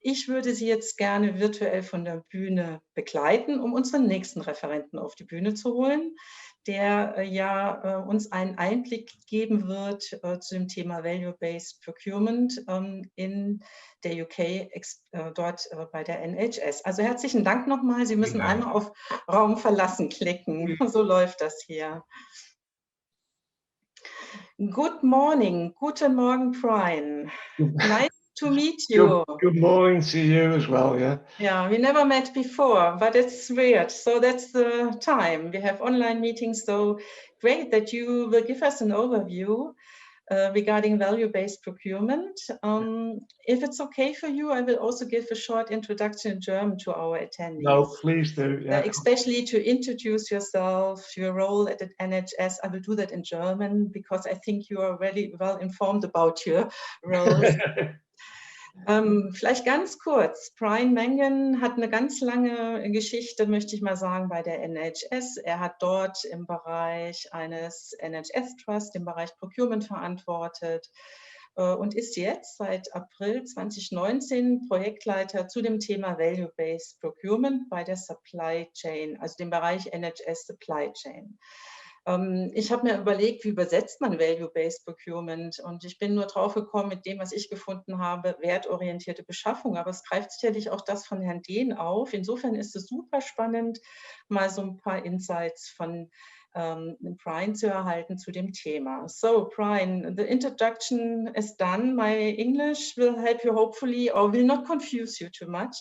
Ich würde Sie jetzt gerne virtuell von der Bühne begleiten, um unseren nächsten Referenten auf die Bühne zu holen, der uns einen Einblick geben wird zu dem Thema Value-Based Procurement in der UK, dort bei der NHS. Also herzlichen Dank nochmal. Sie müssen einmal auf Raum verlassen klicken. So läuft das hier. Good morning. Guten Morgen, Brian. Nice to meet you. Good morning to you as well, yeah. Yeah, we never met before, but it's weird. So that's the time. We have online meetings, so great that you will give us an overview regarding value-based procurement. If it's okay for you, I will also give a short introduction in German to our attendees. No, please do. Yeah. Especially to introduce yourself, your role at the NHS. I will do that in German because I think you are really well informed about your role. Vielleicht ganz kurz. Brian Mangan hat eine ganz lange Geschichte, möchte ich mal sagen, bei der NHS. Er hat dort im Bereich eines NHS-Trusts, im Bereich Procurement verantwortet und ist jetzt seit April 2019 Projektleiter zu dem Thema Value-Based Procurement bei der Supply Chain, also dem Bereich NHS Supply Chain. Ich habe mir überlegt, wie übersetzt man Value-Based Procurement, und ich bin nur drauf gekommen mit dem, was ich gefunden habe, wertorientierte Beschaffung, aber es greift sicherlich auch das von Herrn Dehn auf. Insofern ist es super spannend, mal so ein paar Insights von Brian zu erhalten zu dem Thema. So, Brian, the introduction is done. My English will help you hopefully, or will not confuse you too much.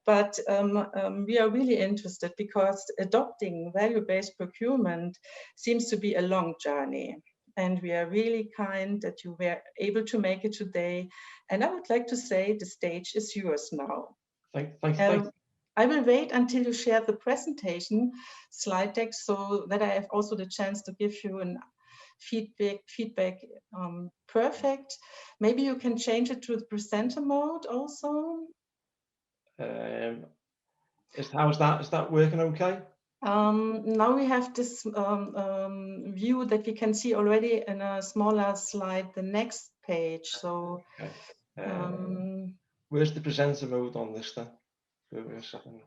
But we are really interested because adopting value-based procurement seems to be a long journey. And we are really kind that you were able to make it today. And I would like to say the stage is yours now. Thanks. I will wait until you share the presentation slide deck so that I have also the chance to give you an feedback. Perfect. Maybe you can change it to the presenter mode also. Is that working okay? Now we have this view that we can see already in a smaller slide, the next page. So, okay. Where's the presenter mode on this then? Wait a second.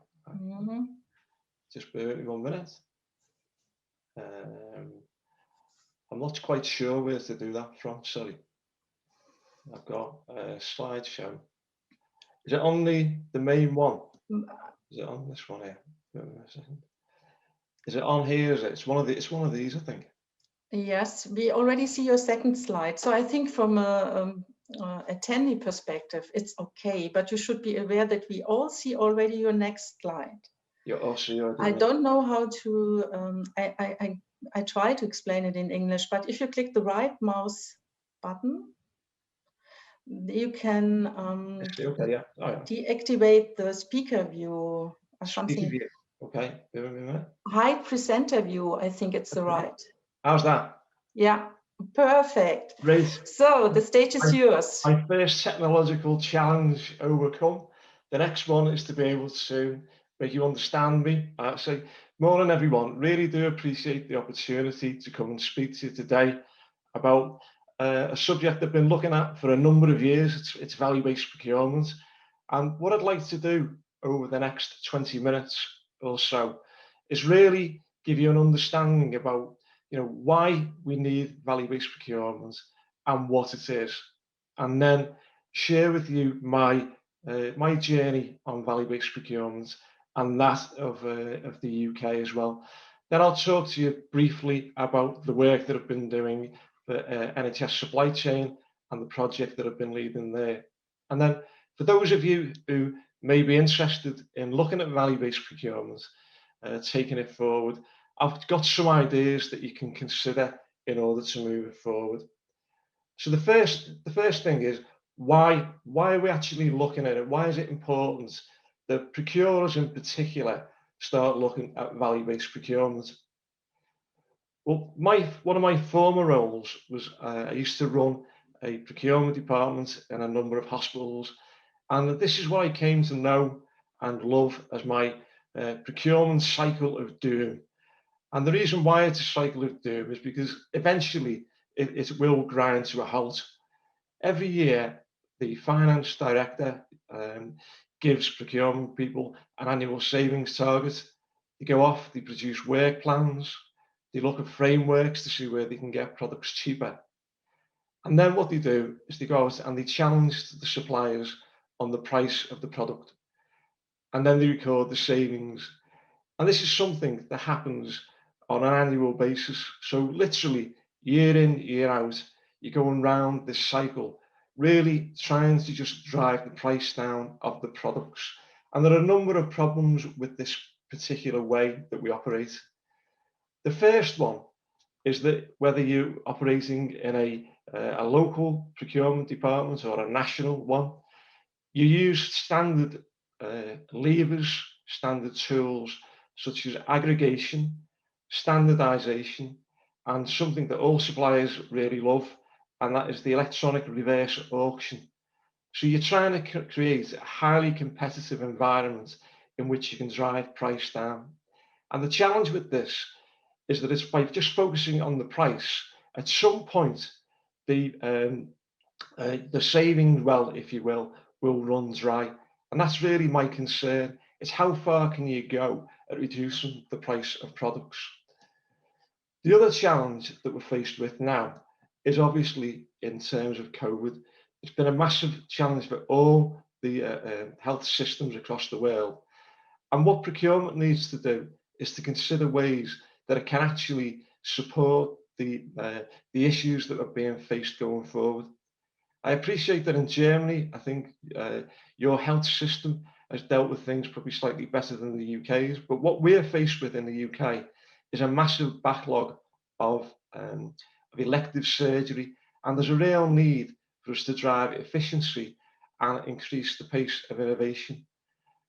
Just bear with me 1 minute. I'm not quite sure where to do that from. Sorry. I've got a slideshow. Is it on the main one? Is it on this one here? Wait a second. Is it on here? Is it? It's one of these, I think. Yes, we already see your second slide. So I think from a attendee perspective, it's okay, but you should be aware that we all see already your next slide. You also. I don't know how to. I try to explain it in English, but if you click the right mouse button, you can deactivate the speaker view or something. View. Okay. Hide presenter view, I think it's the right. How's that? Yeah, perfect. Great. So the stage is yours. My first technological challenge overcome. The next one is to be able to make you understand me. So more than everyone, really do appreciate the opportunity to come and speak to you today about a subject I've been looking at for a number of years. It's value-based procurement. And what I'd like to do over the next 20 minutes or so is really give you an understanding about, why we need value-based procurement and what it is, and then share with you my my journey on value-based procurement and that of the UK as well. Then I'll talk to you briefly about the work that I've been doing for NHS supply chain and the project that I've been leading there. And then for those of you who may be interested in looking at value-based procurement, taking it forward, I've got some ideas that you can consider in order to move it forward. So the first thing is why are we actually looking at it? Why is it important that procurers in particular start looking at value-based procurement? Well, one of my former roles was I used to run a procurement department in a number of hospitals, and this is what I came to know and love as my procurement cycle of doom. And the reason why it's a cycle of doom is because eventually it will grind to a halt. Every year, the finance director gives procurement people an annual savings target. They go off, they produce work plans, they look at frameworks to see where they can get products cheaper. And then what they do is they go out and they challenge the suppliers on the price of the product. And then they record the savings. And this is something that happens on an annual basis. So literally year in, year out, you're going round this cycle, really trying to just drive the price down of the products. And there are a number of problems with this particular way that we operate. The first one is that whether you're operating in a local procurement department or a national one, you use standard levers, standard tools such as aggregation, standardization, and something that all suppliers really love, and that is the electronic reverse auction. So you're trying to create a highly competitive environment in which you can drive price down. And the challenge with this is that it's by just focusing on the price, at some point, the saving well, if you will run dry. And that's really my concern. It's how far can you go at reducing the price of products? The other challenge that we're faced with now is obviously in terms of COVID. It's been a massive challenge for all the health systems across the world. And what procurement needs to do is to consider ways that it can actually support the issues that are being faced going forward. I appreciate that in Germany, I think your health system has dealt with things probably slightly better than the UK's, but what we're faced with in the UK is a massive backlog of elective surgery, and there's a real need for us to drive efficiency and increase the pace of innovation.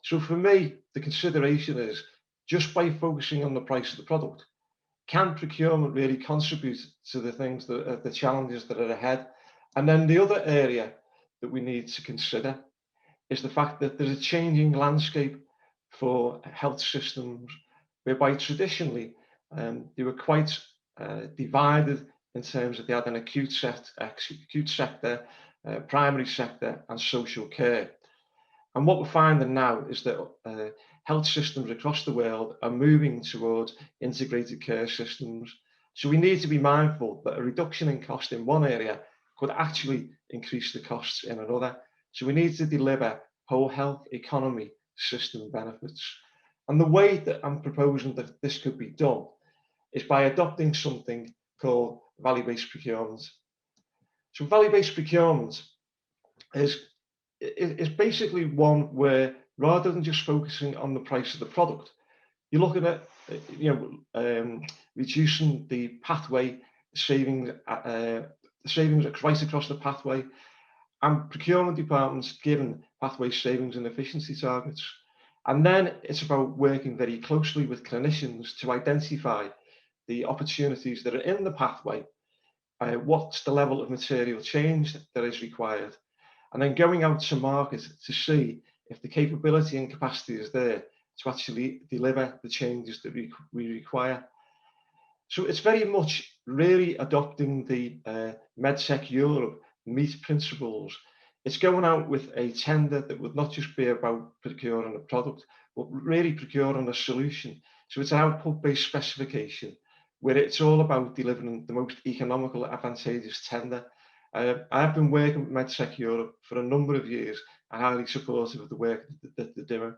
So for me, the consideration is just by focusing on the price of the product, can procurement really contribute to the things that are the challenges that are ahead? And then the other area that we need to consider is the fact that there's a changing landscape for health systems, whereby traditionally they were quite divided in terms of they had an acute sector, primary sector, and social care. And what we're finding now is that health systems across the world are moving towards integrated care systems. So we need to be mindful that a reduction in cost in one area could actually increase the costs in another. So we need to deliver whole health economy system benefits. And the way that I'm proposing that this could be done is by adopting something called value-based procurement. So value-based procurement is basically one where rather than just focusing on the price of the product, you're looking at reducing the pathway savings, savings right across the pathway, and procurement departments given pathway savings and efficiency targets. And then it's about working very closely with clinicians to identify the opportunities that are in the pathway, what's the level of material change that is required, and then going out to market to see if the capability and capacity is there to actually deliver the changes that we require. So it's very much really adopting the MedTech Europe MEAT principles. It's going out with a tender that would not just be about procuring a product, but really procuring a solution. So it's an output-based specification where it's all about delivering the most economical, advantageous tender. I've been working with MedTech Europe for a number of years and highly supportive of the work that they're doing.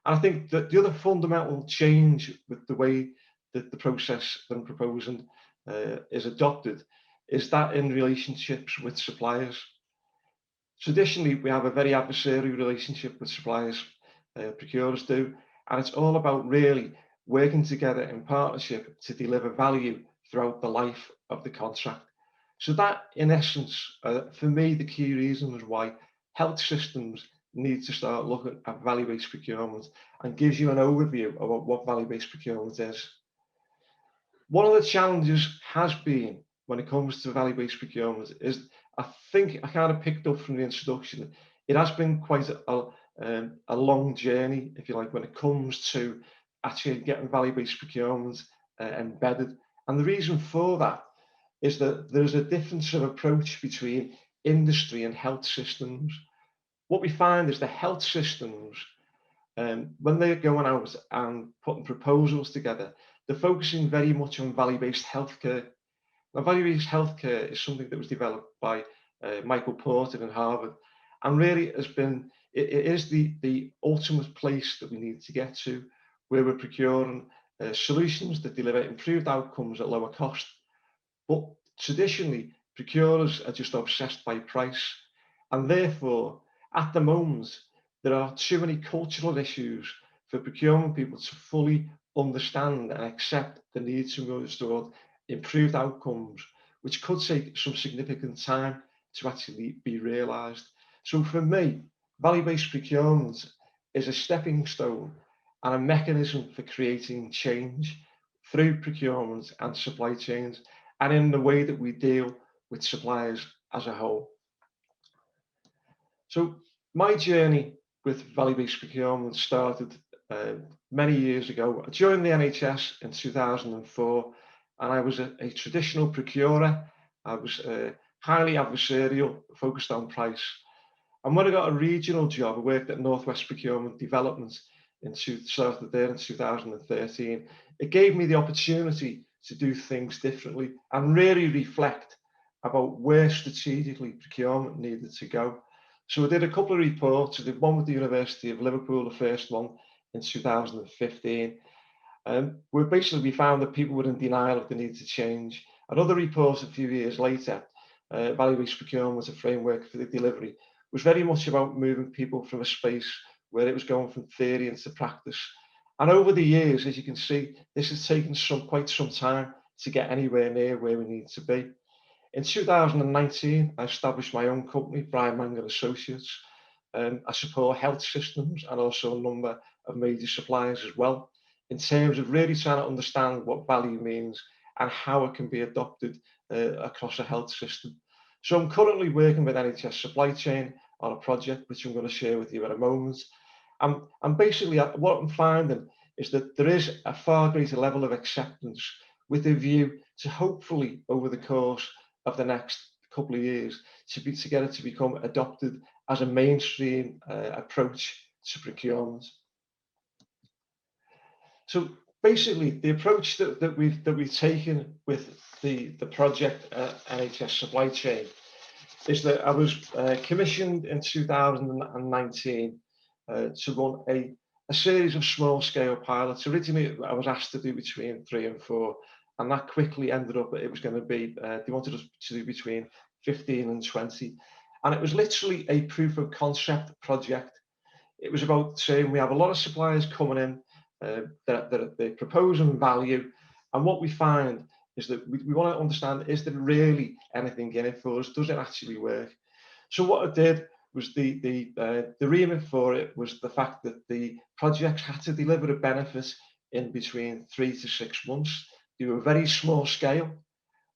And I think that the other fundamental change with the way that the process that I'm proposing is adopted is that in relationships with suppliers. Traditionally, we have a very adversarial relationship with suppliers, procurers do, and it's all about really working together in partnership to deliver value throughout the life of the contract. So that, in essence, for me, the key reasons why health systems need to start looking at value-based procurement and gives you an overview of what value-based procurement is. One of the challenges has been when it comes to value-based procurement is, I think I kind of picked up from the introduction, it has been quite a long journey, if you like, when it comes to actually getting value-based procurement embedded. And the reason for that is that there's a difference of approach between industry and health systems. what we find is the health systems, when they're going out and putting proposals together, they're focusing very much on value-based healthcare. Now, value-based healthcare is something that was developed by Michael Porter in Harvard, and really has been, it is the ultimate place that we need to get to, where we're procuring solutions that deliver improved outcomes at lower cost. But traditionally, procurers are just obsessed by price, and therefore, at the moment, there are too many cultural issues for procurement people to fully understand and accept the need to go toward improved outcomes, which could take some significant time to actually be realised. So for me, value-based procurement is a stepping stone and a mechanism for creating change through procurement and supply chains, and in the way that we deal with suppliers as a whole. So my journey with value-based procurement started many years ago. I joined the NHS in 2004, and I was a traditional procurer. I was highly adversarial, focused on price. And when I got a regional job, I worked at Northwest Procurement Development started there in 2013. It gave me the opportunity to do things differently and really reflect about where strategically procurement needed to go. So I did a couple of reports. I did one with the University of Liverpool, the first one in 2015. We found that people were in denial of the need to change. Another report a few years later, value-based procurement as a framework for the delivery, was very much about moving people from a space where it was going from theory into practice. And over the years, as you can see, this has taken quite some time to get anywhere near where we need to be. In 2019, I established my own company, Mangan Associates. I support health systems and also a number of major suppliers as well, in terms of really trying to understand what value means and how it can be adopted across a health system. So I'm currently working with NHS Supply Chain on a project which I'm going to share with you in a moment. And basically what I'm finding is that there is a far greater level of acceptance with a view to hopefully over the course of the next couple of years to get it to become adopted as a mainstream approach to procurement. So basically the approach that we've taken with the project NHS Supply Chain is that I was commissioned in 2019 to run a series of small-scale pilots. Originally, I was asked to do between 3 and 4, and that quickly ended up, it was going to be, they wanted us to do between 15 and 20. And it was literally a proof of concept project. It was about saying we have a lot of suppliers coming in that they're proposing value, and what we find is that we want to understand, is there really anything in it for us? Does it actually work? So what I did was the remit for it was the fact that the projects had to deliver a benefit in between 3 to 6 months. They were very small scale.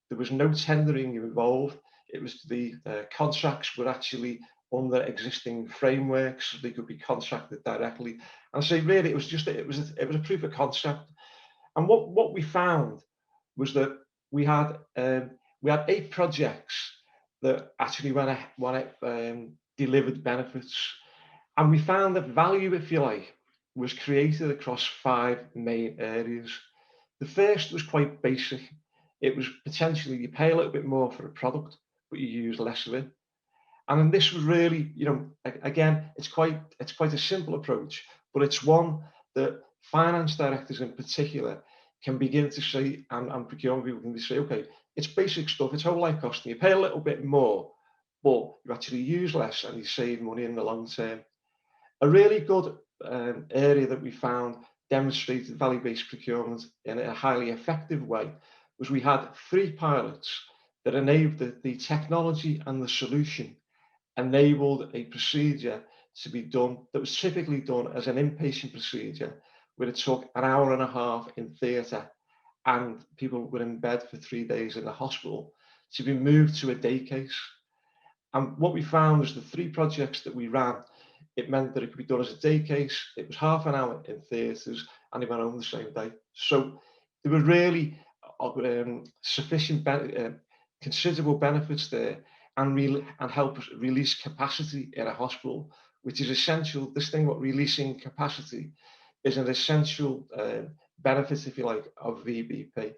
There was no tendering involved. It was the contracts were actually under existing frameworks. So they could be contracted directly. And so really, it was just it was a proof of concept. And what we found was that we had 8 projects that actually delivered benefits, and we found that value, if you like, was created across 5 main areas. The first was quite basic. It was potentially you pay a little bit more for a product, but you use less of it. And then this was really, again, it's quite a simple approach, but it's one that finance directors in particular can begin to see, and procurement people can say, okay, it's basic stuff, it's whole life costing, you pay a little bit more, but you actually use less and you save money in the long term. A really good area that we found demonstrated value-based procurement in a highly effective way was we had 3 pilots that enabled the technology and the solution enabled a procedure to be done that was typically done as an inpatient procedure, where it took an hour and a half in theatre and people were in bed for 3 days in the hospital, to be moved to a day case. And what we found was the 3 projects that we ran, it meant that it could be done as a day case. It was half an hour in theatres and they went home the same day. So there were really sufficient, considerable benefits there. and help us release capacity in a hospital, which is essential. This thing about releasing capacity is an essential benefit, if you like, of VBP.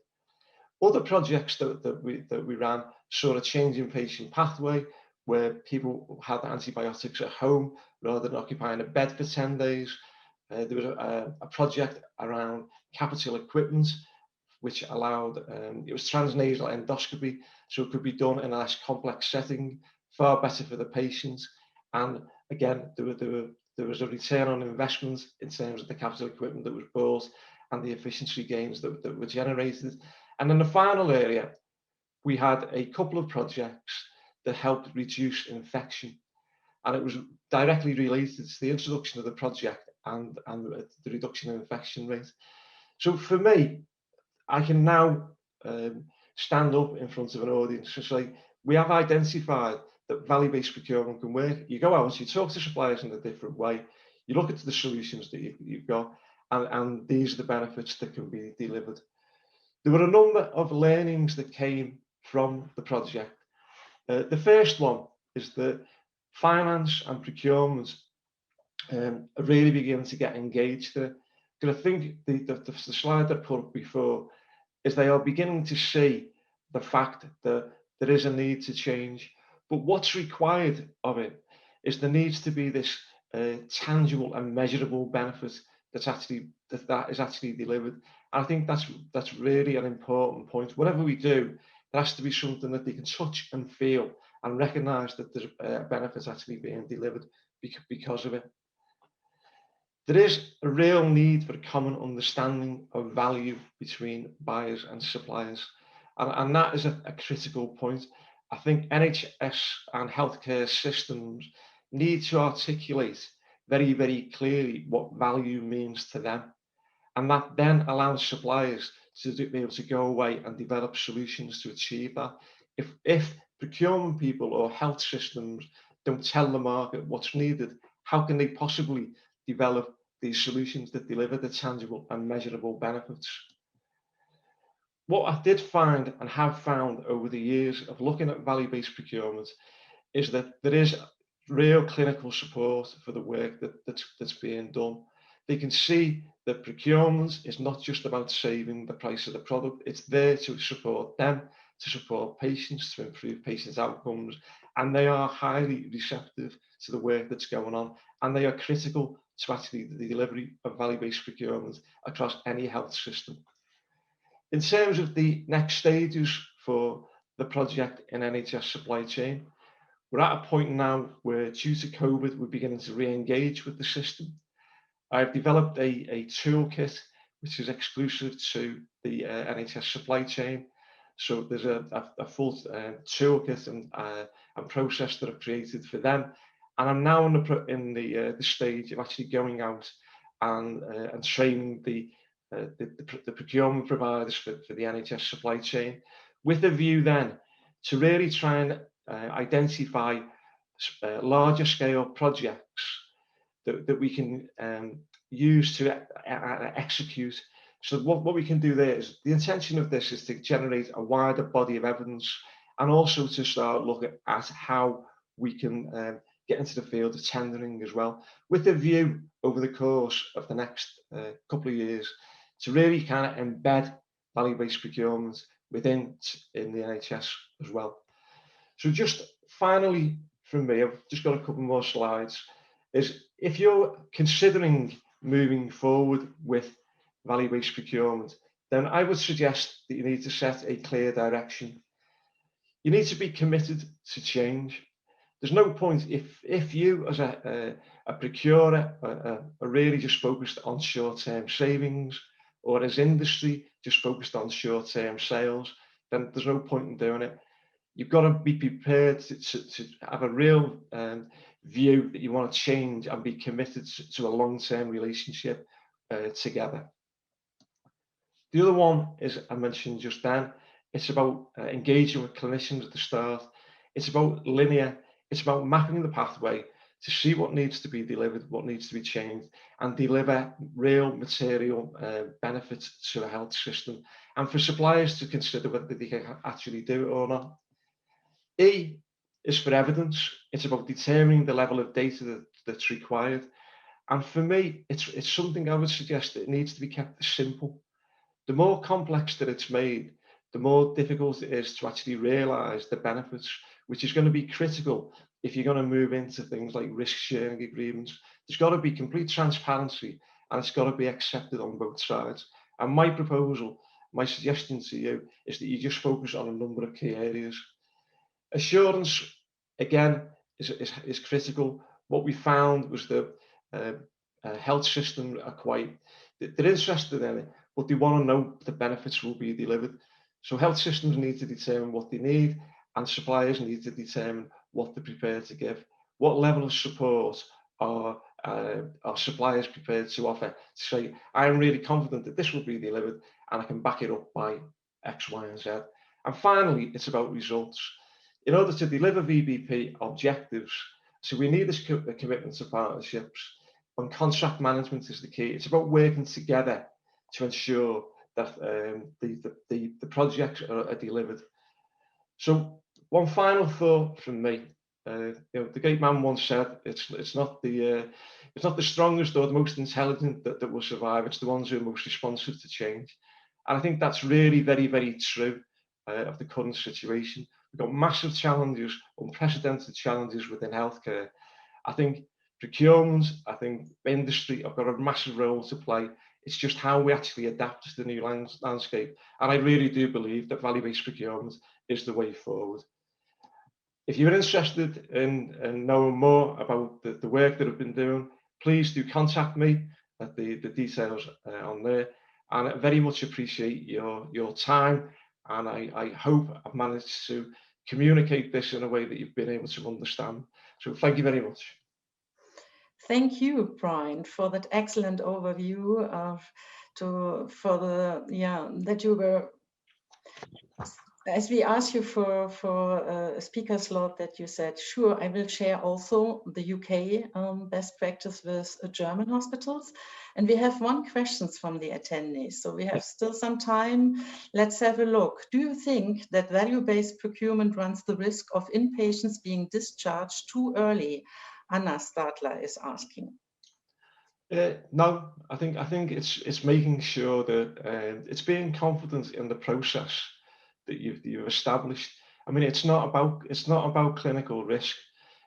Other projects that we ran saw a change in patient pathway, where people had antibiotics at home rather than occupying a bed for 10 days. There was a project around capital equipment, which allowed, it was transnasal endoscopy, so it could be done in a less complex setting, far better for the patients. And again, there was a return on investment in terms of the capital equipment that was bought and the efficiency gains that were generated. And in the final area, we had a couple of projects that helped reduce infection. And it was directly related to the introduction of the project and the reduction in infection rate. So for me, I can now stand up in front of an audience and say, we have identified that value-based procurement can work. You go out, you talk to suppliers in a different way, you look at the solutions that you've got, and these are the benefits that can be delivered. There were a number of learnings that came from the project. The first one is that finance and procurement are really beginning to get engaged there. Because I think the slide that I put up before is they are beginning to see the fact that there is a need to change. But what's required of it is there needs to be this tangible and measurable benefit that is actually delivered. And I think that's really an important point. Whatever we do, there has to be something that they can touch and feel and recognise that there's benefits actually being delivered because of it. There is a real need for a common understanding of value between buyers and suppliers. And that is a critical point. I think NHS and healthcare systems need to articulate very, very clearly what value means to them. And that then allows suppliers to be able to go away and develop solutions to achieve that. If procurement people or health systems don't tell the market what's needed, how can they possibly develop these solutions that deliver the tangible and measurable benefits? What I did find and have found over the years of looking at value-based procurement is that there is real clinical support for the work that's being done. They can see that procurement is not just about saving the price of the product, it's there to support them, to support patients, to improve patients' outcomes, and they are highly receptive to the work that's going on, and they are critical to actually the delivery of value-based procurement across any health system. In terms of the next stages for the project in NHS supply chain, we're at a point now where, due to COVID, we're beginning to re-engage with the system. I've developed a toolkit which is exclusive to the NHS supply chain. So there's a full toolkit and process that I've created for them. And I'm now in the stage of actually going out and training the procurement providers for the NHS supply chain, with a view then to really try and identify larger scale projects that we can use to execute. So what we can do there is, the intention of this is to generate a wider body of evidence, and also to start looking at how we can get into the field of tendering as well, with a view over the course of the next couple of years to really kind of embed value-based procurement in the NHS as well. So just finally from me, I've just got a couple more slides, is if you're considering moving forward with value-based procurement, then I would suggest that you need to set a clear direction. You need to be committed to change. There's no point if you as a procurer are really just focused on short-term savings, or as industry just focused on short-term sales, then there's no point in doing it. You've got to be prepared to have a real view that you want to change and be committed to a long-term relationship together. The other one is, I mentioned just then, it's about engaging with clinicians at the start. It's about linear, it's about mapping the pathway to see what needs to be delivered, what needs to be changed, and deliver real material benefits to the health system, and for suppliers to consider whether they can actually do it or not. E is for evidence. It's about determining the level of data that's required. And for me, it's something I would suggest that it needs to be kept simple. The more complex that it's made, the more difficult it is to actually realise the benefits, which is going to be critical if you're going to move into things like risk-sharing agreements. There's got to be complete transparency, and it's got to be accepted on both sides. And my proposal, my suggestion to you, is that you just focus on a number of key areas. Assurance, again, is critical. What we found was that health systems are they're interested in it, but they want to know the benefits will be delivered. So health systems need to determine what they need, and suppliers need to determine what they're prepared to give. What level of support are suppliers prepared to offer? To say, I'm really confident that this will be delivered, and I can back it up by X, Y, and Z. And finally, it's about results. In order to deliver VBP objectives, so we need this commitment to partnerships, and contract management is the key. It's about working together to ensure that the projects are delivered. So one final thought from me. The great man once said, it's not the strongest or the most intelligent that will survive. It's the ones who are most responsive to change. And I think that's really very, very true of the current situation. We've got massive challenges, unprecedented challenges within healthcare. I think procurement, I think industry have got a massive role to play. It's just how we actually adapt to the new landscape. And I really do believe that value-based procurement is the way forward. If you're interested in knowing more about the work that I've been doing, please do contact me at the details on there. And I very much appreciate your time. And I hope I've managed to communicate this in a way that you've been able to understand. So thank you very much. Thank you, Brian, for that excellent overview that you were, as we asked you for a speaker slot, that you said, sure, I will share also the UK best practice with German hospitals. And we have one question from the attendees, so we have still some time. Let's have a look. Do you think that value-based procurement runs the risk of inpatients being discharged too early? Anna Stadler is asking. No, I think it's making sure that it's being confident in the process that you've established. I mean, it's not about clinical risk.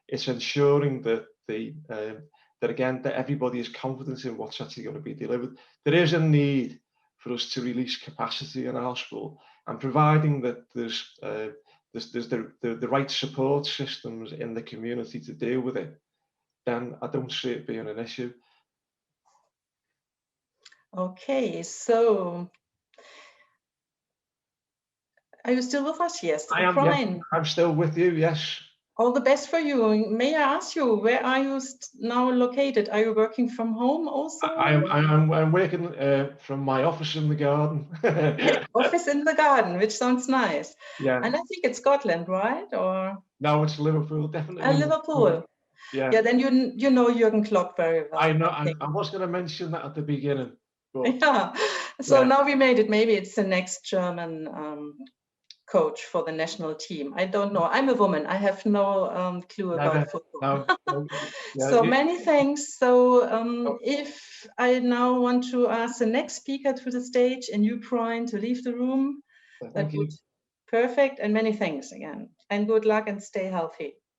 It's ensuring that that everybody is confident in what's actually going to be delivered. There is a need for us to release capacity in a hospital, and providing that there's the right support systems in the community to deal with it, then I don't see it being an issue. Okay, so are you still with us? Yes, I am. Brian. Yes, I'm still with you. Yes. All the best for you. May I ask you, where are you now located? Are you working from home also? I'm working from my office in the garden. Office in the garden, which sounds nice. Yeah. And I think it's Scotland, right? Or no, it's Liverpool, definitely. Liverpool. Yeah. Yeah. Then you know Jürgen Klopp very well. I know. I was going to mention that at the beginning. But, yeah. So now we made it. Maybe it's the next German coach for the national team. I don't know. I'm a woman. I have no clue about football. No. Yeah, so many thanks. So if I now want to ask the next speaker to the stage and you, Brian, to leave the room, that would be perfect. And many thanks again. And good luck and stay healthy.